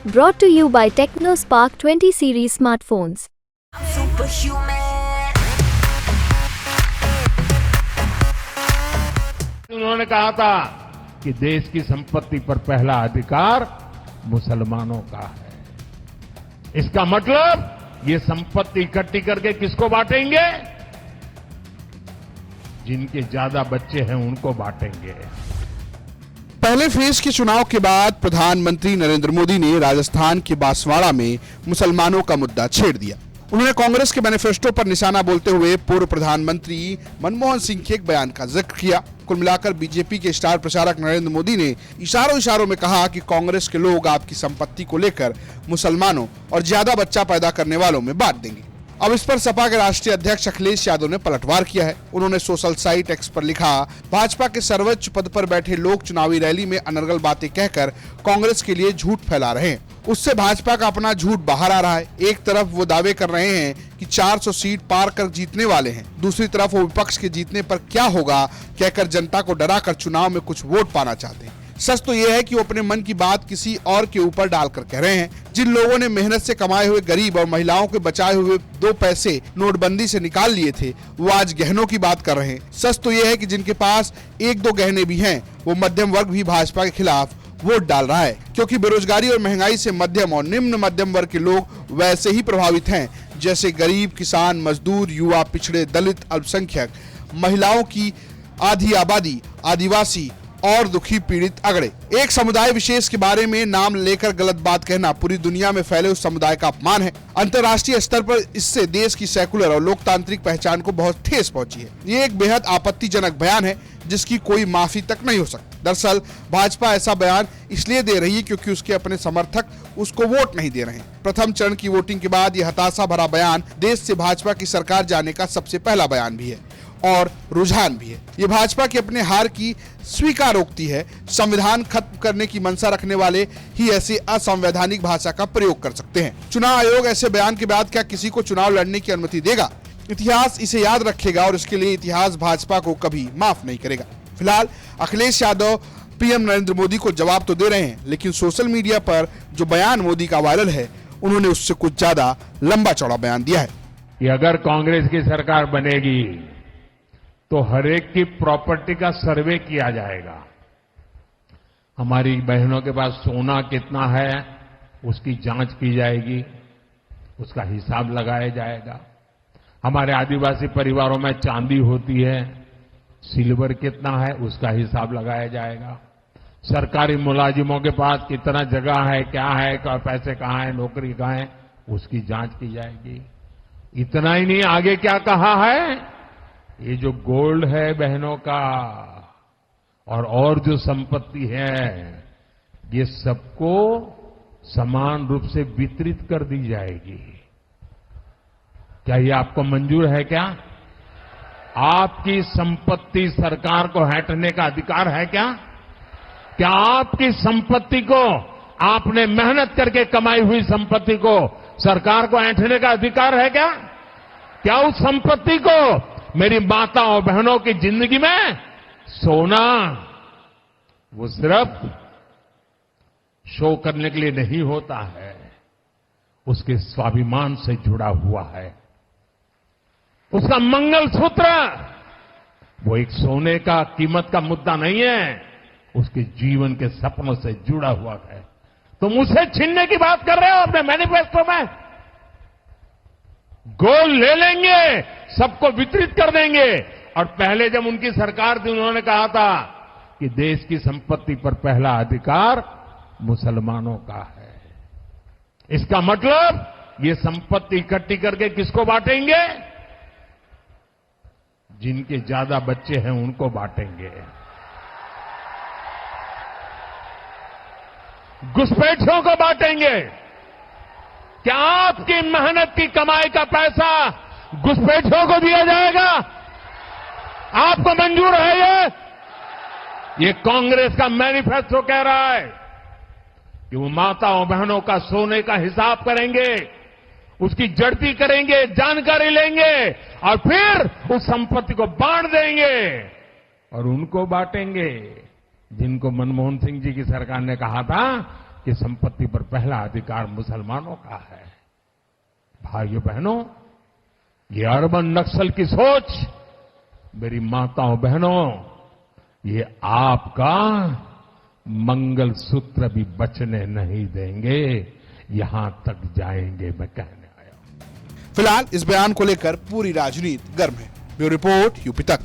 Brought to you by TechnoSpark 20 series smartphones. उन्होंने कहा था कि देश की संपत्ति पर पहला अधिकार मुसलमानों का है। इसका मतलब ये संपत्ति इकट्ठी करके किसको बांटेंगे? जिनके ज्यादा बच्चे हैं उनको बांटेंगे। पहले फेज के चुनाव के बाद प्रधानमंत्री नरेंद्र मोदी ने राजस्थान के बांसवाड़ा में मुसलमानों का मुद्दा छेड़ दिया। उन्होंने कांग्रेस के मैनिफेस्टो पर निशाना बोलते हुए पूर्व प्रधानमंत्री मनमोहन सिंह के एक बयान का जिक्र किया। कुल मिलाकर बीजेपी के स्टार प्रचारक नरेंद्र मोदी ने इशारों में कहा कि कांग्रेस के लोग आपकी संपत्ति को लेकर मुसलमानों और ज्यादा बच्चा पैदा करने वालों में बांट देंगे। अब इस पर सपा के राष्ट्रीय अध्यक्ष अखिलेश यादव ने पलटवार किया है। उन्होंने सोशल साइट एक्स पर लिखा, भाजपा के सर्वोच्च पद पर बैठे लोग चुनावी रैली में अनर्गल बातें कहकर कांग्रेस के लिए झूठ फैला रहे हैं। उससे भाजपा का अपना झूठ बाहर आ रहा है। एक तरफ वो दावे कर रहे हैं कि 400 सीट पार कर जीतने वाले हैं, दूसरी तरफ वो विपक्ष के जीतने पर क्या होगा कहकर जनता को डराकर चुनाव में कुछ वोट पाना चाहते हैं। सच तो यह है कि वो अपने मन की बात किसी और के ऊपर डालकर कह रहे हैं। जिन लोगों ने मेहनत से कमाए हुए गरीब और महिलाओं के बचाए हुए 2 पैसे नोटबंदी से निकाल लिए थे, वो आज गहनों की बात कर रहे हैं। सच तो यह है कि जिनके पास 1-2 गहने भी हैं, वो मध्यम वर्ग भी भाजपा के खिलाफ वोट डाल रहा है, क्योंकि बेरोजगारी और महंगाई से मध्यम और निम्न मध्यम वर्ग के लोग वैसे ही प्रभावित हैं जैसे गरीब, किसान, मजदूर, युवा, पिछड़े, दलित, अल्पसंख्यक, महिलाओं की आधी आबादी, आदिवासी और दुखी, पीड़ित, अगड़े। एक समुदाय विशेष के बारे में नाम लेकर गलत बात कहना पूरी दुनिया में फैले उस समुदाय का अपमान है। अंतर्राष्ट्रीय स्तर पर इससे देश की सेकुलर और लोकतांत्रिक पहचान को बहुत ठेस पहुंची है। ये एक बेहद आपत्तिजनक बयान है जिसकी कोई माफी तक नहीं हो सकती। दरअसल भाजपा ऐसा बयान इसलिए दे रही है क्योंकि उसके अपने समर्थक उसको वोट नहीं दे रहे हैं। प्रथम चरण की वोटिंग के बाद ये हताशा भरा बयान देश से भाजपा की सरकार जाने का सबसे पहला बयान भी है और रुझान भी है। ये भाजपा की अपने हार की स्वीकारोक्ति है। संविधान खत्म करने की मंशा रखने वाले ही ऐसी असंवैधानिक भाषा का प्रयोग कर सकते हैं। चुनाव आयोग ऐसे बयान के बाद क्या किसी को चुनाव लड़ने की अनुमति देगा? इतिहास इसे याद रखेगा और इसके लिए इतिहास भाजपा को कभी माफ नहीं करेगा। फिलहाल अखिलेश यादव पीएम नरेंद्र मोदी को जवाब तो दे रहे हैं, लेकिन सोशल मीडिया पर जो बयान मोदी का वायरल है, उन्होंने उससे कुछ ज्यादा लंबा चौड़ा बयान दिया है कि अगर कांग्रेस की सरकार बनेगी तो हर एक की प्रॉपर्टी का सर्वे किया जाएगा। हमारी बहनों के पास सोना कितना है उसकी जांच की जाएगी, उसका हिसाब लगाया जाएगा। हमारे आदिवासी परिवारों में चांदी होती है, सिल्वर कितना है उसका हिसाब लगाया जाएगा। सरकारी मुलाजिमों के पास कितना जगह है, क्या है, पैसे कहाँ है, नौकरी कहाँ है, उसकी जांच की जाएगी। इतना ही नहीं, आगे क्या कहा है, ये जो गोल्ड है बहनों का और जो संपत्ति है, ये सबको समान रूप से वितरित कर दी जाएगी। क्या ये आपको मंजूर है? क्या आपकी संपत्ति सरकार को हटने का अधिकार है? क्या आपकी संपत्ति को, आपने मेहनत करके कमाई हुई संपत्ति को सरकार को ऐंठने का अधिकार है? क्या उस संपत्ति को मेरी माता और बहनों की जिंदगी में सोना वो सिर्फ शो करने के लिए नहीं होता है, उसके स्वाभिमान से जुड़ा हुआ है। उसका मंगलसूत्र वो एक सोने का कीमत का मुद्दा नहीं है, उसके जीवन के सपनों से जुड़ा हुआ है। तुम उसे छीनने की बात कर रहे हो अपने मैनिफेस्टो में। गोल्ड ले लेंगे, सबको वितरित कर देंगे। और पहले जब उनकी सरकार थी उन्होंने कहा था कि देश की संपत्ति पर पहला अधिकार मुसलमानों का है। इसका मतलब ये संपत्ति इकट्ठी करके किसको बांटेंगे? जिनके ज्यादा बच्चे हैं उनको बांटेंगे। घुसपैठियों को बांटेंगे। क्या आपकी मेहनत की कमाई का पैसा घुसपैठियों को दिया जाएगा? आपको मंजूर है? ये कांग्रेस का मैनिफेस्टो कह रहा है कि वो माताओं बहनों का सोने का हिसाब करेंगे, उसकी जड़ती करेंगे, जानकारी लेंगे और फिर उस संपत्ति को बांट देंगे और उनको बांटेंगे जिनको मनमोहन सिंह जी की सरकार ने कहा था कि संपत्ति पर पहला अधिकार मुसलमानों का है। भाइयों बहनों, ये अर्बन नक्सल की सोच मेरी माताओं बहनों, ये आपका मंगलसूत्र भी बचने नहीं देंगे, यहां तक जाएंगे, मैं कहने आया हूं। फिलहाल इस बयान को लेकर पूरी राजनीति गर्म है। ब्यूरो रिपोर्ट, यूपी तक।